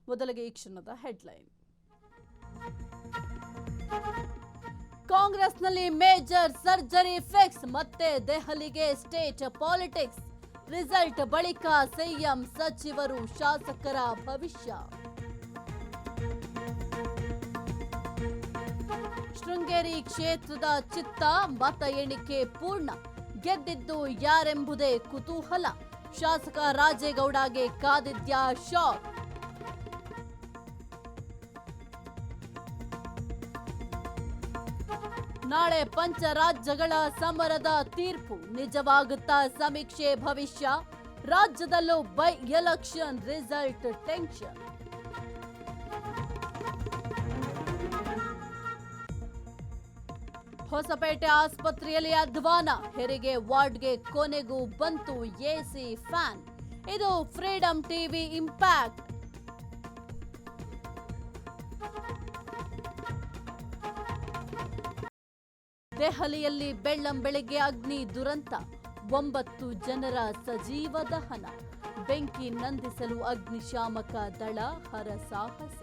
ಮೊದಲಿಗೆ ಈ ಕ್ಷಣದ ಹೆಡ್ಲೈನ್. ಕಾಂಗ್ರೆಸ್ನಲ್ಲಿ ಮೇಜರ್ ಸರ್ಜರಿ ಫಿಕ್ಸ್, ಮತ್ತೆ ದೆಹಲಿಗೆ ಸ್ಟೇಟ್ ಪಾಲಿಟಿಕ್ಸ್. ರಿಸಲ್ಟ್ ಬಳಿಕ ಸಿಎಂ ಸಚಿವರು ಶಾಸಕರ ಭವಿಷ್ಯ. ಶೃಂಗೇರಿ ಕ್ಷೇತ್ರದ ಚಿತ್ತ ಮತ ಎಣಿಕೆ ಪೂರ್ಣ, ಗೆದ್ದಿದ್ದು ಯಾರೆಂಬುದೇ ಕುತೂಹಲ. ಶಾಸಕ ರಾಜೇಗೌಡಗೆ ಕಾದಿದ್ಯಾ ಶಾಕ್. ನಾಳೆ ಪಂಚರಾಜ್ಯಗಳ ಸಮರದ ತೀರ್ಪು, ನಿಜವಾಗುತ್ತಾ ಸಮೀಕ್ಷೆ ಭವಿಷ್ಯ. ರಾಜ್ಯದಲ್ಲೂ by election result tension. Hosapete ಆಸ್ಪತ್ರೆಯಲ್ಲಿ ಅಧ್ವಾನ, ಹೆರಿಗೆ ವಾರ್ಡ್ಗೆ ಕೊನೆಗೂ ಬಂತು ಎಸಿ ಫ್ಯಾನ್. ಇದು ಫ್ರೀಡಂ ಟಿವಿ ಇಂಪ್ಯಾಕ್ಟ್. ದೆಹಲಿಯಲ್ಲಿ ಬೆಳ್ಳಂಬೆಳಗ್ಗೆ ಅಗ್ನಿ ದುರಂತ, 9 ಜನರ ಸಜೀವ ದಹನ. ಬೆಂಕಿ ನಂದಿಸಲು ಅಗ್ನಿಶಾಮಕ ದಳ ಹರಸಾಹಸ.